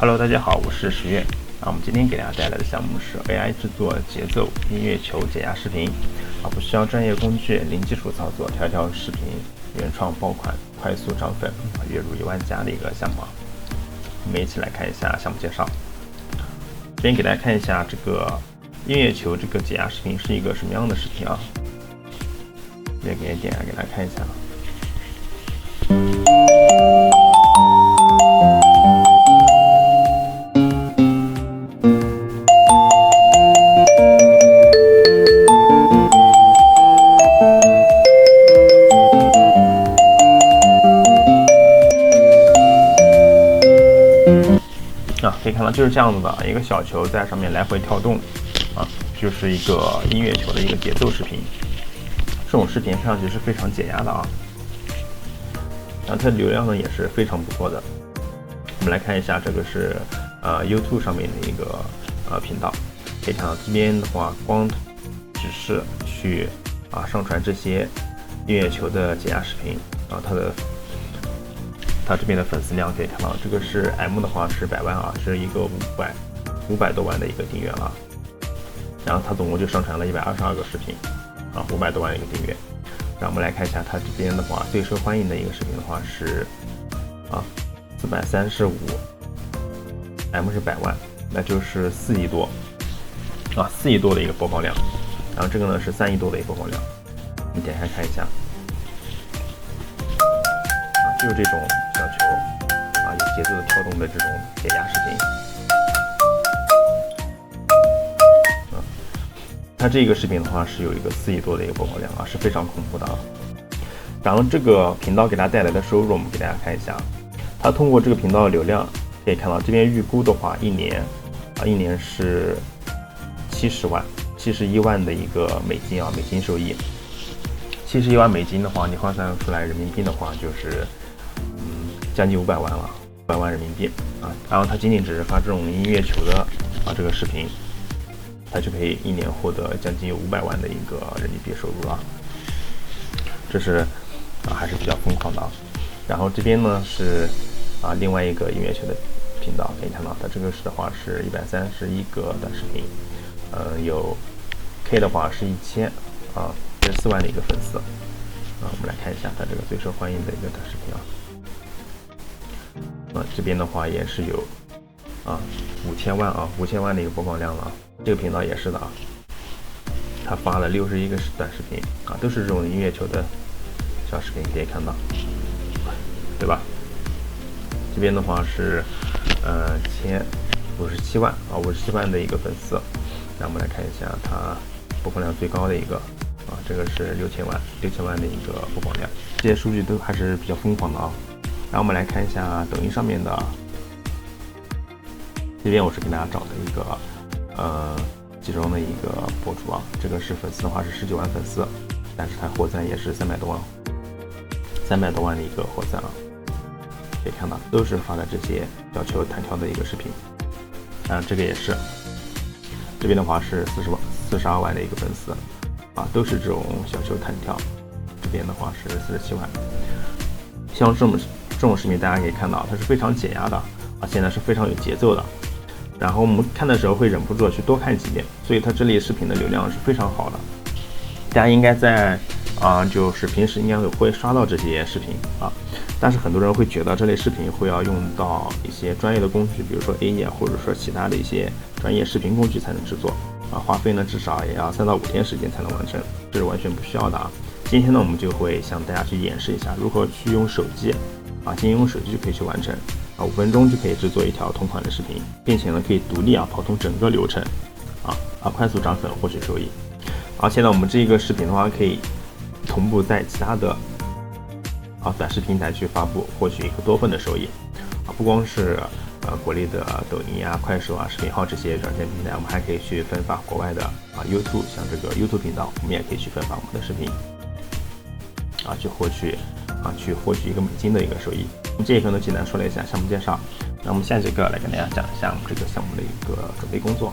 Hello， 大家好，我是十月。我们今天给大家带来的项目是 AI 制作节奏音乐球解压视频。不需要专业工具，零基础操作，条条视频原创爆款，快速涨粉，月入1万加的一个项目。我们一起来看一下项目介绍。这边给大家看一下这个音乐球这个解压视频是一个什么样的视频啊？这边给大家看一下。可以看到就是这样子的一个小球在上面来回跳动，就是一个音乐球的一个节奏视频。这种视频看上去是非常解压的啊，然后它的流量呢也是非常不错的。我们来看一下，这个是YouTube 上面的一个频道，可以看到这边的话，光只是去上传这些音乐球的解压视频它这边的粉丝量可以看到，这个是 M 的话是100万啊，是一个500多万的一个订阅了。然后它总共就上传了122个视频，500多万的一个订阅。然后我们来看一下它这边的话，最受欢迎的一个视频的话是435 ，M 是100万，那就是4亿多，4亿多的一个播放量。然后这个呢是3亿多的一个播放量，你点开看一下。就是这种小球有节奏的跳动的这种解压视频，它这个视频的话是有一个4亿多的一个播放量是非常恐怖的然后这个频道给大家带来的收入，我们给大家看一下，它通过这个频道的流量，可以看到这边预估的话，一年是71万的一个美金收益。71万美金的话，你换算出来人民币的话，就是将近500万了，500万人民币然后他仅仅只是发这种音乐球的这个视频，他就可以一年获得将近500万的一个人民币收入了，这是还是比较疯狂的然后这边呢是另外一个音乐球的频道，可以看到它这个是的话是131个短视频，有 K 的话是100014万的一个粉丝我们来看一下它这个最受欢迎的一个短视频这边的话也是有5000万5000万的一个播放量了这个频道也是的他发了61个短视频都是这种音乐球的小视频，可以看到，对吧？这边的话是57万57万的一个粉丝，那我们来看一下它播放量最高的一个这个是6000万的一个播放量，这些数据都还是比较疯狂的然后我们来看一下抖音上面的，这边我是给大家找的一个其中的一个博主这个是粉丝的话是19万粉丝，但是它获赞也是300多万的一个获赞可以看到都是发的这些小球弹跳的一个视频，这个也是，这边的话是42万的一个粉丝都是这种小球弹跳，这边的话是47万。像这种视频大家可以看到它是非常解压的现在是非常有节奏的，然后我们看的时候会忍不住去多看几遍，所以它这类视频的流量是非常好的，大家应该在就是平时应该会刷到这些视频但是很多人会觉得这类视频会要用到一些专业的工具，比如说 A 或者说其他的一些专业视频工具才能制作花费呢至少也要3到5天时间才能完成，这是完全不需要的今天呢我们就会向大家去演示一下如何去用手机仅用手机就可以去完成5分钟就可以制作一条同款的视频，并且呢可以独立跑通整个流程快速涨粉获取收益。现在我们这个视频的话可以同步在其他的短视频平台去发布，获取一个多份的收益不光是国内的抖音快手视频号这些软件平台，我们还可以去分发国外的YouTube， 像这个 YouTube 频道我们也可以去分发我们的视频去获取1个美金的一个收益。这一课呢简单说了一下项目介绍，那我们下节课来跟大家讲一下我们这个项目的一个准备工作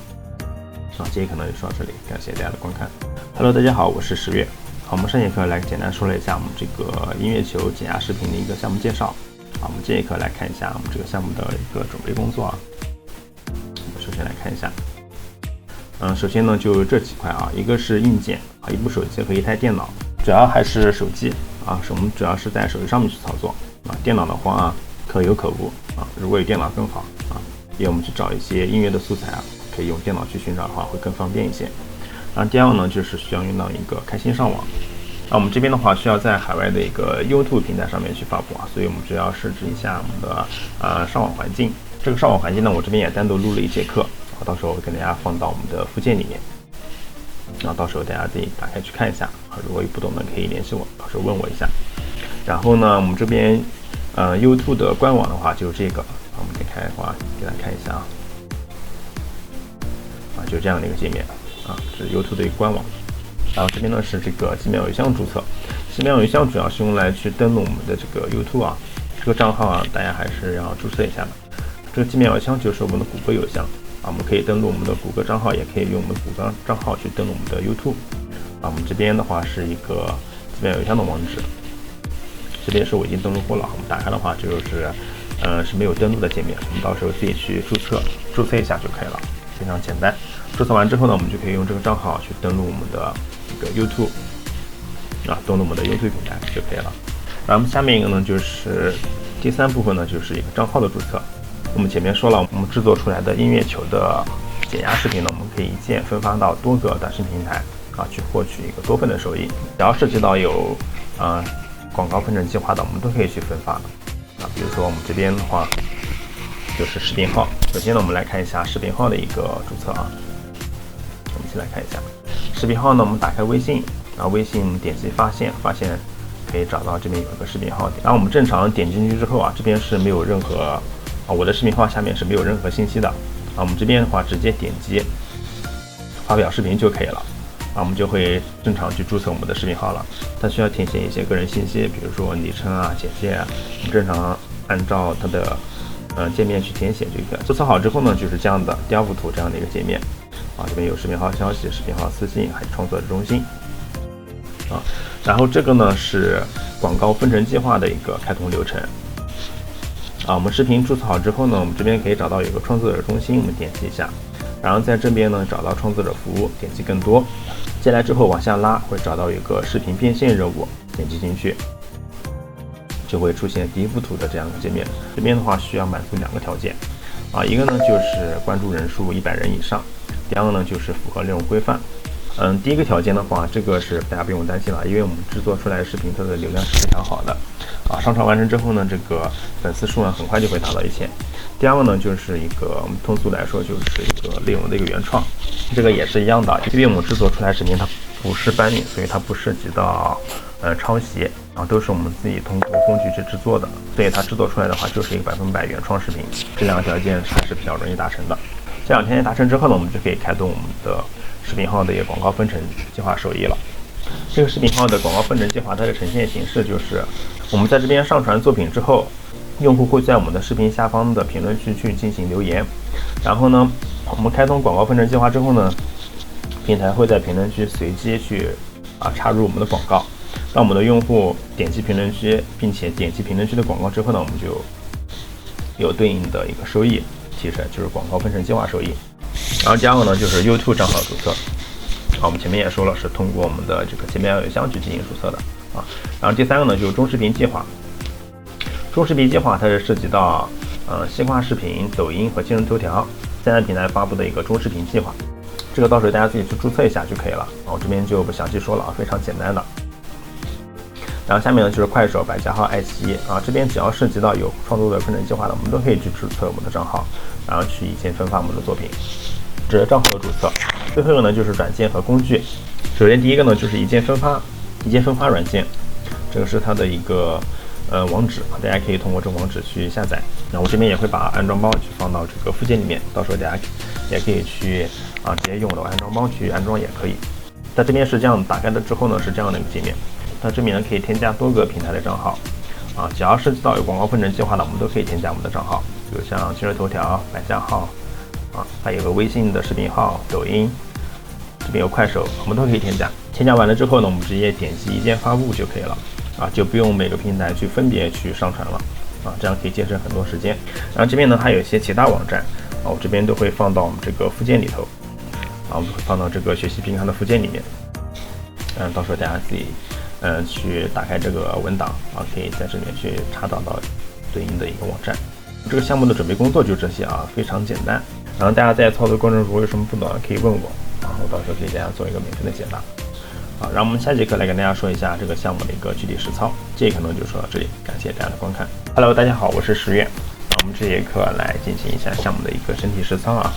这一课呢就说到这里，感谢大家的观看。Hello， 大家好，我是十月。我们上节课来简单说了一下我们这个音乐球解压视频的一个项目介绍。我们这一课来看一下我们这个项目的一个准备工作啊。我们首先来看一下，首先呢就这几块啊，一个是硬件啊，一部手机和一台电脑，主要还是手机啊，我们主要是在手机上面去操作啊。电脑的话啊，可有可无啊，如果有电脑更好啊，因为我们去找一些音乐的素材啊，可以用电脑去寻找的话会更方便一些。然后第二个呢，就是需要用到一个开心上网。我们这边的话需要在海外的一个 YouTube 平台上面去发布啊，所以我们就要设置一下我们的上网环境。这个上网环境呢，我这边也单独录了一节课，到时候会给大家放到我们的附件里面。然后到时候大家自己打开去看一下啊，如果有不懂的可以联系我，到时候问我一下。然后呢，我们这边YouTube 的官网的话就是这个，我们点开的话给大家看一下啊，就这样的一个界面啊，这是 YouTube 的一个官网。然后这边呢是这个 Gmail 邮箱注册，Gmail 邮箱主要是用来去登录我们的这个 YouTube 啊，这个账号啊大家还是要注册一下的。这个 Gmail 邮箱就是我们的谷歌邮箱啊，我们可以登录我们的谷歌账号，也可以用我们的谷歌账号去登录我们的 YouTube 啊。我们这边的话是一个 Gmail 邮箱的网址，这边是我已经登录过了，我们打开的话就是是没有登录的界面，我们到时候自己去注册一下就可以了，非常简单。注册完之后呢，我们就可以用这个账号去登录我们的一个 YouTube 啊，登录我们的 YouTube 平台就可以了。然后下面一个呢，就是第三部分呢，就是一个账号的注册。我们前面说了，我们制作出来的音乐球的解压视频呢，我们可以一键分发到多个短视频平台啊，去获取一个多份的收益。只要涉及到有广告分成计划的，我们都可以去分发的啊。比如说我们这边的话，就是视频号。首先呢，我们来看一下视频号的一个注册啊。我们一起来看一下视频号呢，我们打开微信，然后微信点击发现可以找到这边有一个视频号。然后我们正常点进去之后啊，这边是没有任何我的视频号下面是没有任何信息的啊。我们这边的话直接点击发表视频就可以了啊，我们就会正常去注册我们的视频号了。它需要填写一些个人信息，比如说昵称啊、简介啊，我们正常按照它的界面去填写就可以了。注册好之后呢，就是这样的第二幅图这样的一个界面啊，这边有视频号消息、视频号私信，还有创作者中心啊。然后这个呢是广告分成计划的一个开通流程啊。我们视频注册好之后呢，我们这边可以找到有个创作者中心，我们点击一下，然后在这边呢找到创作者服务，点击更多，接下来之后往下拉会找到一个视频变现任务，点击进去就会出现第一幅图的这样一个界面。这边的话需要满足两个条件啊，一个呢就是关注人数100人以上，第二个呢就是符合内容规范。第一个条件的话，这个是大家不用担心了，因为我们制作出来的视频它的流量是非常好的啊，上传完成之后呢，这个粉丝数呢很快就会达到1000。第二个呢就是一个我们通俗来说就是一个内容的一个原创，这个也是一样的，因为我们制作出来视频它不是搬运，所以它不涉及到抄袭啊，都是我们自己通过工具去制作的，所以它制作出来的话就是一个100%原创视频。这两个条件还是比较容易达成的。这两条件达成之后呢，我们就可以开动我们的视频号的一个广告分成计划收益了。这个视频号的广告分成计划它的呈现形式就是我们在这边上传作品之后，用户会在我们的视频下方的评论区去进行留言，然后呢我们开通广告分成计划之后呢，平台会在评论区随机去插入我们的广告。当我们的用户点击评论区并且点击评论区的广告之后呢，我们就有对应的一个收益提成，就是广告分成计划收益。然后第二个呢就是 YouTube 账号注册我们前面也说了是通过我们的这个Gmail邮箱去进行注册的啊。然后第三个呢就是中视频计划。中视频计划它是涉及到西瓜视频、抖音和今日头条3大平台发布的一个中视频计划，这个到时候大家自己去注册一下就可以了我这边就不详细说了非常简单的。然后下面呢就是快手、百家号、爱奇艺这边只要涉及到有创作者分成计划的，我们都可以去注册我们的账号，然后去一键分发我们的作品。这是账号的注册。最后一个呢就是软件和工具。首先第一个呢就是一键分发软件，这个是它的一个网址大家可以通过这个网址去下载。然后我这边也会把安装包去放到这个附件里面，到时候大家也可以去直接用我的安装包去安装也可以。在这边是这样打开了之后呢是这样的一个界面，它这边呢可以添加多个平台的账号只要涉及到有广告分成计划的，我们都可以添加我们的账号，比如像今日头条、百家号还有个微信的视频号、抖音，这边有快手，我们都可以添加。添加完了之后呢，我们直接点击一键发布就可以了就不用每个平台去分别去上传了啊，这样可以节省很多时间。然后这边呢还有一些其他网站啊，我这边都会放到我们这个附件里头啊，我们会放到这个学习平台的附件里面。到时候大家自己去打开这个文档啊，可以在这里面去查找到对应的一个网站。这个项目的准备工作就这些啊，非常简单。然后大家在操作过程中有什么不懂可以问我啊，我到时候给大家做一个免费的解答。好，然后我们下节课来跟大家说一下这个项目的一个具体实操。这一课呢就说到这里，感谢大家的观看。Hello， 大家好，我是石月。我们这节课来进行一下项目的一个身体实操啊。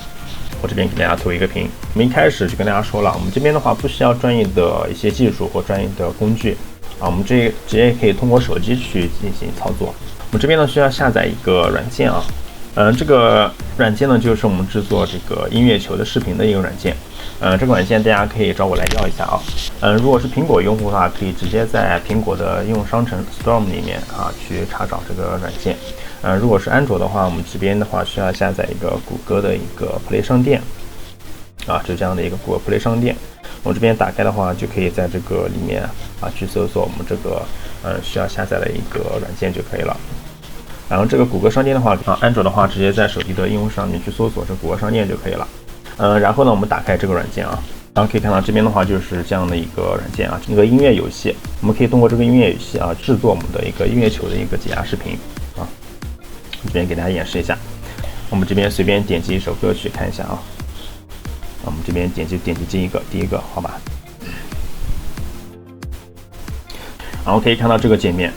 我这边给大家投一个屏。我们一开始就跟大家说了，我们这边的话不需要专业的一些技术或专业的工具啊，我们直接可以通过手机去进行操作。我们这边呢需要下载一个软件啊，这个软件呢就是我们制作这个音乐球的视频的一个软件。这个软件大家可以找我来要一下啊。如果是苹果用户的话，可以直接在苹果的应用商城 Storm 里面啊去查找这个软件。如果是安卓的话，我们这边的话需要下载一个谷歌的一个 Play 商店啊，就这样的一个谷歌 Play 商店。我这边打开的话，就可以在这个里面啊去搜索我们这个需要下载的一个软件就可以了。然后这个谷歌商店的话，安卓的话直接在手机的应用上面去搜索这谷歌商店就可以了。然后呢，我们打开这个软件啊，然后可以看到这边的话就是这样的一个软件啊，一个音乐游戏，我们可以通过这个音乐游戏啊制作我们的一个音乐球的一个解压视频啊。这边给大家演示一下，我们这边随便点击一首歌曲看一下啊。我们这边点击第一个，好吧。然后可以看到这个界面，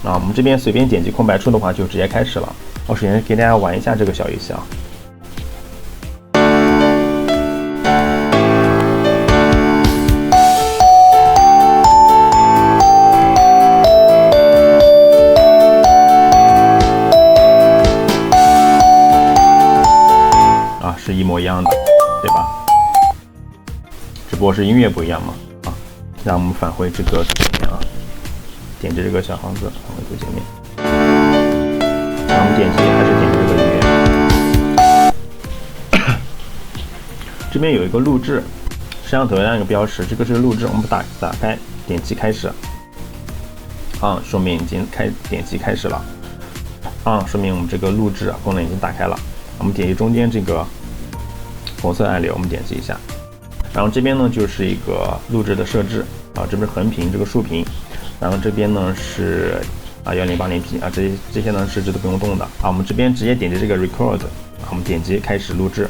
啊，我们这边随便点击空白处的话就直接开始了。我首先给大家玩一下这个小游戏啊。是一模一样的，对吧？只不过是音乐不一样嘛。啊，让我们返回这个界面啊，点击这个小房子返回这个界面。让我们还是点击这个音乐。这边有一个录制摄像头这样一个标识，这个是录制，我们打开，点击开始。啊，说明已经点击开始了。啊，说明我们这个录制功能已经打开了。我们点击中间这个红色按钮，我们点击一下，然后这边呢就是一个录制的设置啊，这边横屏，这个竖屏，然后这边呢是1080p 啊，这些呢设置都不用动的啊，我们这边直接点击这个 record， 我们点击开始录制，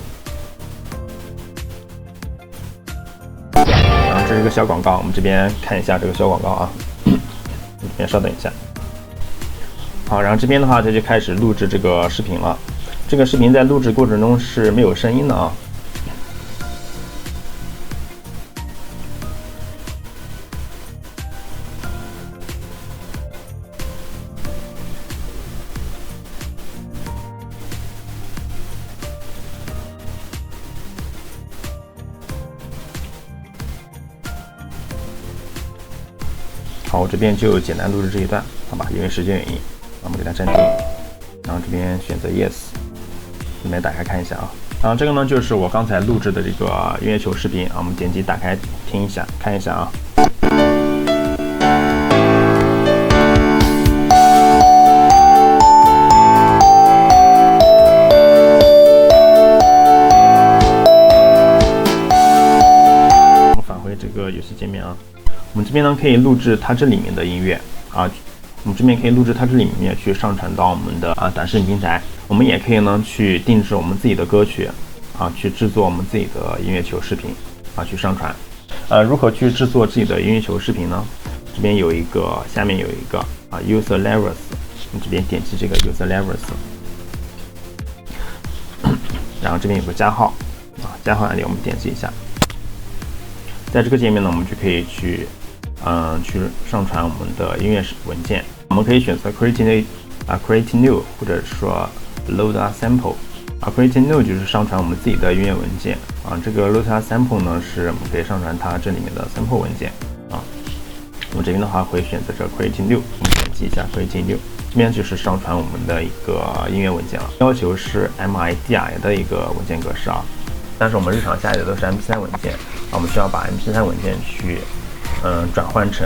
然后这是一个小广告，我们这边看一下这个小广告啊，这边稍等一下，好，然后这边的话它就开始录制这个视频了，这个视频在录制过程中是没有声音的啊。好，我这边就简单录制这一段，好吧？因为时间原因，我们给它暂停，然后这边选择 Yes， 这边打开看一下啊。然后这个呢就是我刚才录制的这个音乐球视频啊，我们点击打开听一下，看一下啊。我们返回这个游戏界面啊。我们这边呢可以录制它这里面的音乐啊，我们这边可以录制它这里面去上传到我们的短视频平台。我们也可以呢去定制我们自己的歌曲啊，去制作我们自己的音乐球视频啊，去上传。如何去制作自己的音乐球视频呢？这边有一个，下面有一个user levels， 你这边点击这个 user levels， 然后这边有个加号加号按钮，我们点击一下。在这个界面呢，我们就可以去上传我们的音乐文件。我们可以选择 create new， 或者说 load a sample。create new 就是上传我们自己的音乐文件啊。这个 load a sample 呢，是我们可以上传它这里面的 sample 文件啊。我们这边的话会选择这 create new， 我们点击一下 create new， 这边就是上传我们的一个音乐文件了。要求是 MIDI 的一个文件格式啊。但是我们日常下载的都是 MP3 文件，我们需要把 MP3 文件去转换成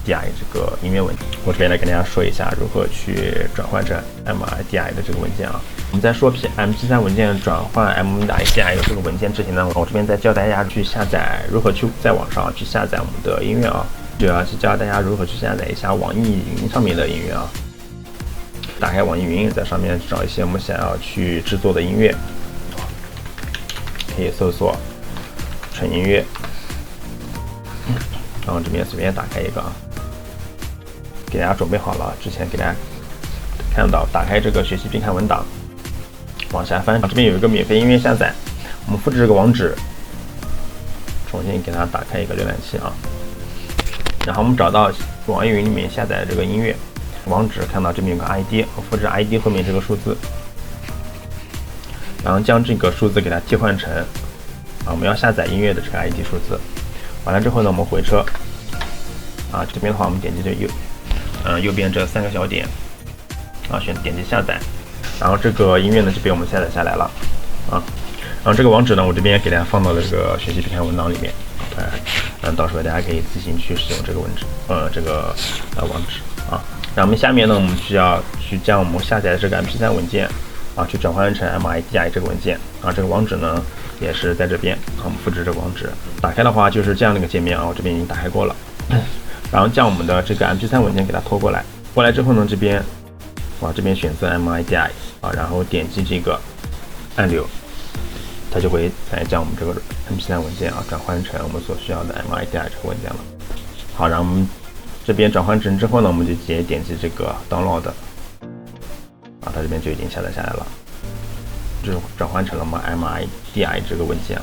MIDI 这个音乐文件。我这边来跟大家说一下如何去转换成 MIDI 的这个文件啊。我们在说 MP3 文件转换 MIDI 的这个文件之前呢，我这边在教大家去下载，如何去在网上去下载我们的音乐啊。主要是教大家如何去下载一下网易云上面的音乐啊。打开网易云，在上面找一些我们想要去制作的音乐，可以搜索纯音乐，然后这边随便打开一个啊，给大家准备好了，之前给大家看到，打开这个学习并看文档，往下翻，这边有一个免费音乐下载，我们复制这个网址，重新给它打开一个浏览器啊，然后我们找到网易云里面下载的这个音乐网址，看到这边有个 ID， 我复制 ID 后面这个数字，然后将这个数字给它替换成我们要下载音乐的这个 ID 数字。完了之后呢，我们回车这边的话我们点击这右边这3个小点点击下载，然后这个音乐呢这边我们下载下来了然后这个网址呢我这边给大家放到了这个学习并看文档里面，到时候大家可以自行去使用这个网址然后我们下面呢，我们需要去将我们下载的这个 MP3 文件去转换成 MIDI 这个文件这个网址呢也是在这边我们复制这个网址，打开的话就是这样的一个界面我这边已经打开过了，然后将我们的这个 MP3 文件给它拖过来之后呢，这边选择 MIDI 然后点击这个按钮，它就会将我们这个 MP3 文件转换成我们所需要的 MIDI 这个文件了。好，然后我们这边转换成之后呢，我们就直接点击这个 download 它这边就已经下载下来了，就转换成了我们 MIDI 这个文件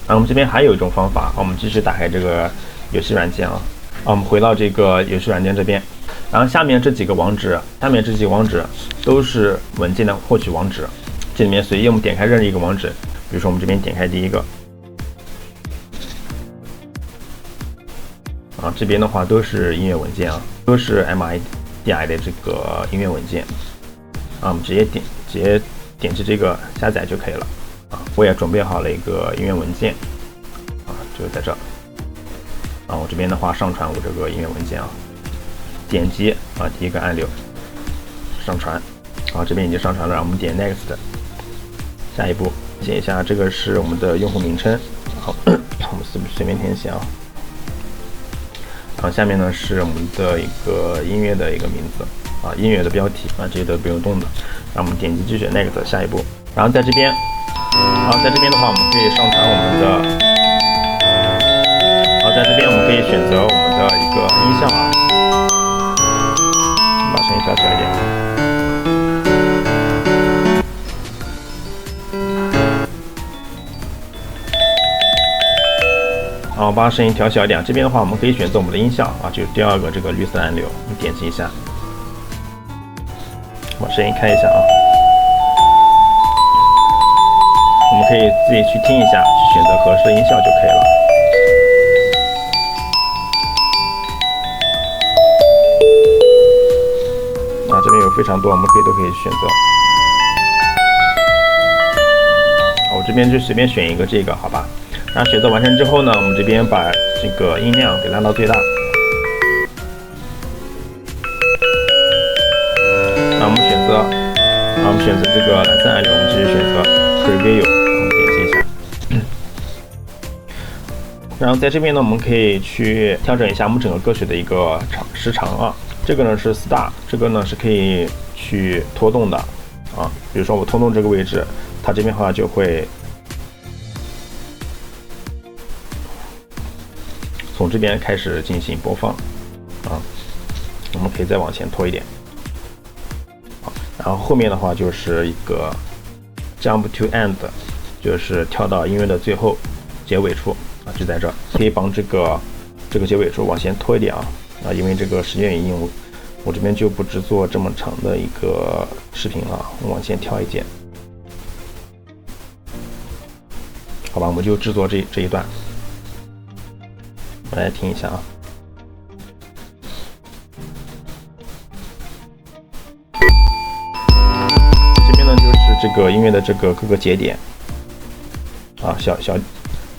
然后我们这边还有一种方法，我们继续打开这个游戏软件我们回到这个游戏软件这边，然后下面这几个网址都是文件的获取网址，这里面随意我们点开任意一个网址，比如说我们这边点开第一个这边的话都是音乐文件都是 MIDI 的这个音乐文件我们直接点击这个下载就可以了我也准备好了一个音乐文件就在这我这边的话上传我这个音乐文件点击第一个按钮上传这边已经上传了，我们点 next， 下一步写一下这个是我们的用户名称，好，我们随便填写然后下面呢是我们的一个音乐的一个名字音乐的标题这些都不用动的，然后我们点击继续 next， 下一步，然后在这边的话我们可以上传我们的在这边我们可以选择我们的一个音效把声音调小一点。把声音调小一点。这边的话，我们可以选择我们的音效就是第二个这个绿色按钮，我们点击一下，把声音开一下我们可以自己去听一下，去选择合适的音效就可以了。这边有非常多，我们都可以选择。我这边就随便选一个这个，好吧？然后选择完成之后呢，我们这边把这个音量给拉到最大。我们选择这个蓝色按钮，我们继续选择 Preview， 我们点击一下。然后在这边呢，我们可以去调整一下我们整个歌曲的一个时长这个呢是 Star， 这个呢是可以去拖动的比如说我拖动这个位置，它这边的话就会从这边开始进行播放我们可以再往前拖一点然后后面的话就是一个 Jump to End， 就是跳到音乐的最后结尾处就在这，可以帮这个结尾处往前拖一点因为这个时间原因，我这边就不制作这么长的一个视频了，我往前调一点，好吧，我们就制作这一段，我来听一下这边呢就是这个音乐的这个各个节点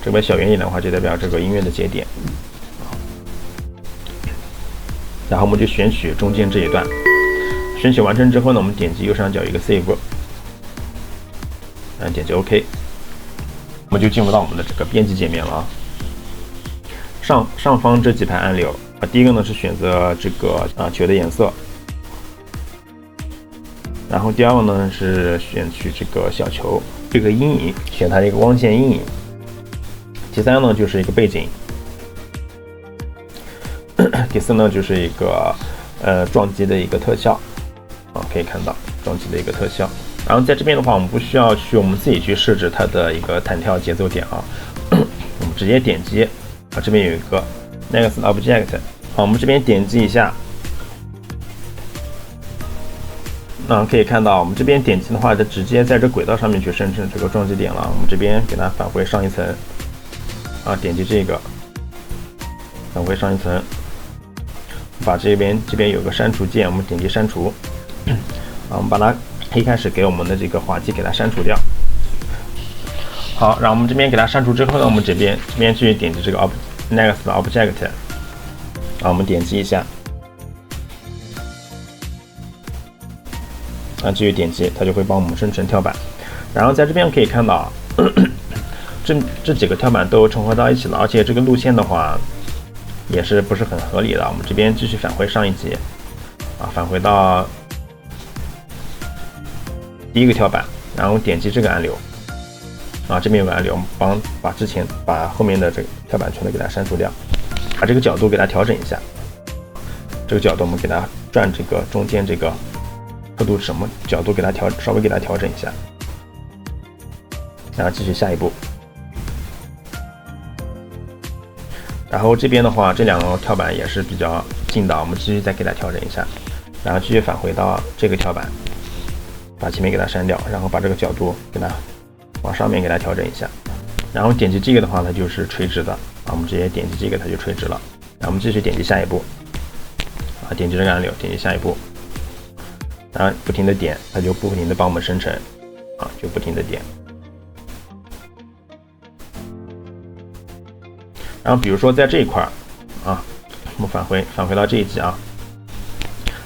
这边小圆点的话就代表这个音乐的节点然后我们就选取中间这一段，选取完成之后呢，我们点击右上角一个 Save， 点击 OK， 我们就进入到我们的这个编辑界面了啊。上方这几排按钮第一个呢是选择这个球的颜色，然后第二个呢是选取这个小球这个阴影，选它的一个光线阴影。第三呢就是一个背景，第四呢就是一个撞击的一个特效可以看到撞击的一个特效。然后在这边的话，我们不需要我们自己去设置它的一个弹跳节奏点我们直接点击这边有一个 Next Object， 我们这边点击一下，可以看到我们这边点击的话，它直接在这轨道上面去生成这个撞击点了。我们这边给它返回上一层点击这个返回上一层，把这边有个删除键，我们点击删除我们把它一开始给我们的这个滑梯给它删除掉。好，然后我们这边给它删除之后呢，我们这边继续点击这个 Next Object， 我们点击一下继续点击，它就会帮我们生成跳板。然后在这边可以看到这几个跳板都重合到一起了，而且这个路线的话也是不是很合理的。我们这边继续返回上一级返回到第一个跳板，然后点击这个按钮这边有个按钮，我们把后面的这个跳板全都给它删除掉，把这个角度给它调整一下。这个角度我们给它转这个中间这个刻度什么角度给它稍微给它调整一下，然后继续下一步。然后这边的话，这两个跳板也是比较近的，我们继续再给它调整一下，然后继续返回到这个跳板，把前面给它删掉，然后把这个角度给它往上面给它调整一下，然后点击这个的话，它就是垂直的我们直接点击这个，它就垂直了。然后我们继续点击下一步点击这个按钮，点击下一步，然后不停的点，它就不停的帮我们生成就不停的点。然后比如说在这一块我们返回到这一级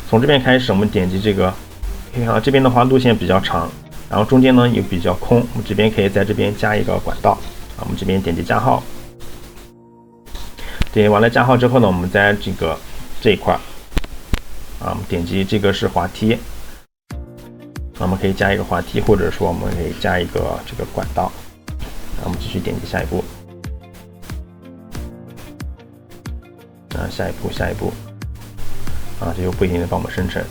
从这边开始，我们点击这个，可以看到这边的话路线比较长，然后中间呢也比较空，我们这边可以在这边加一个管道我们这边点击加号，点完了加号之后呢，我们在这一块我们点击这个是滑梯，我们可以加一个滑梯，或者说我们可以加一个这个管道，然后我们继续点击下一步下一步这就不停的帮我们生成。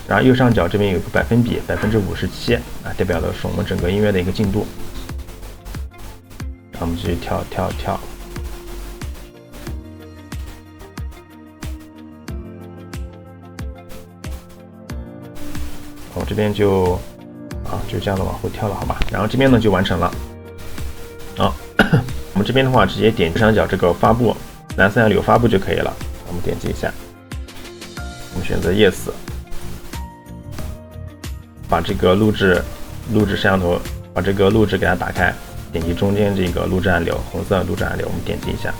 然后右上角这边有个百分比57%代表的是我们整个音乐的一个进度。然后我们继续跳，我这边就这样的往后跳了，好吧？然后这边呢就完成了我们这边的话直接点右上角这个发布蓝色按钮发布就可以了，我们点击一下，我们选择 Yes， 把这个录制摄像头，把这个录制给它打开，点击中间这个录制按钮，红色录制按钮，我们点击一下，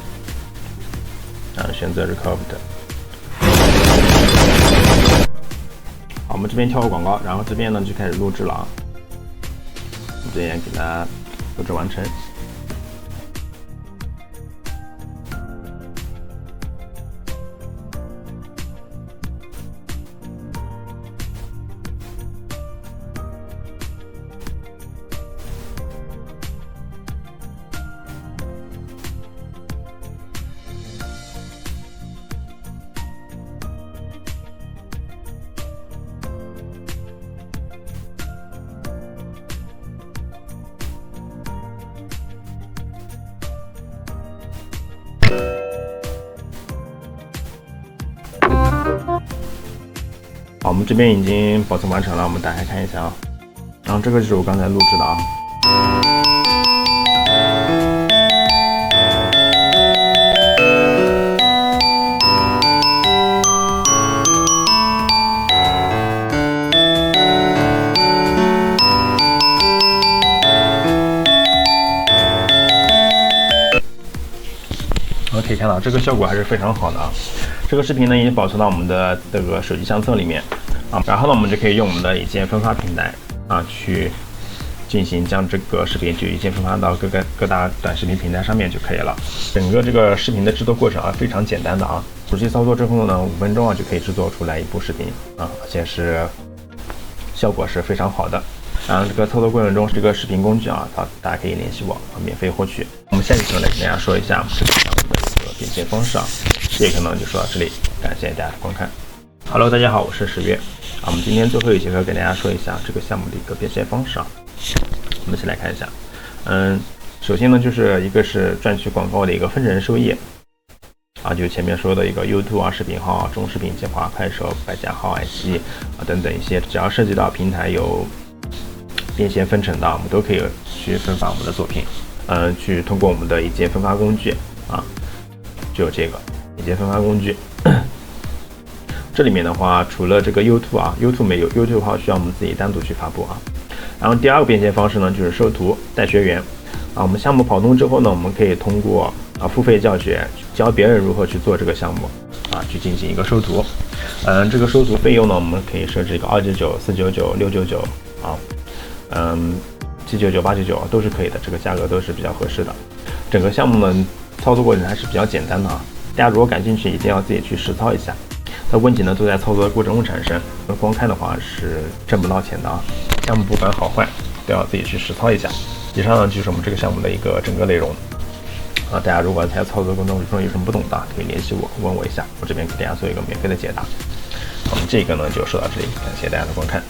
然后选择 Record。好，我们这边跳过广告，然后这边呢就开始录制了我们这边给它录制完成。好，我们这边已经保存完成了，我们打开看一下然后这个就是我刚才录制的OK，可以看到这个效果还是非常好的啊。这个视频呢已经保存到我们的这个手机相册里面啊，然后呢我们就可以用我们的一键分发平台啊去进行将这个视频就一键分发到各大短视频平台上面就可以了。整个这个视频的制作过程啊非常简单的啊，熟悉操作之后呢，5分钟啊就可以制作出来一部视频啊，而且是效果是非常好的。然后这个操作过程中，这个视频工具啊，大家可以联系我啊，免费获取。我们下期呢来跟大家说一下这个项目的一个变现方式啊。这一课呢就说到这里，感谢大家的观看。Hello， 大家好，我是10月啊。我们今天最后一节课跟大家说一下这个项目的一个变现方式啊。我们一起来看一下，首先呢就是一个是赚取广告的一个分成收益啊，就前面说的一个 YouTube 啊、视频号、中视频计划、快手、百家号、爱奇艺啊等等一些，只要涉及到平台有变现分成的，我们都可以去分发我们的作品，去通过我们的一键分发工具啊，就有这个一键分发工具。这里面的话，除了这个 YouTube 啊 ，YouTube 没有 YouTube 号需要我们自己单独去发布啊。然后第二个变现方式呢，就是收徒带学员啊。我们项目跑通之后呢，我们可以通过付费教学教别人如何去做这个项目啊，去进行一个收徒。这个收徒费用呢，我们可以设置一个299、499、699啊。799、899都是可以的，这个价格都是比较合适的。整个项目呢，操作过程还是比较简单的啊。大家如果感兴趣，一定要自己去实操一下。那问题呢都在操作的过程中产生，光看的话是挣不到钱的啊。项目不管好坏，都要自己去实操一下。以上呢就是我们这个项目的一个整个内容啊。大家如果在操作过程中有什么不懂的，可以联系我，问我一下，我这边给大家做一个免费的解答。我们这个呢就说到这里，感谢大家的观看。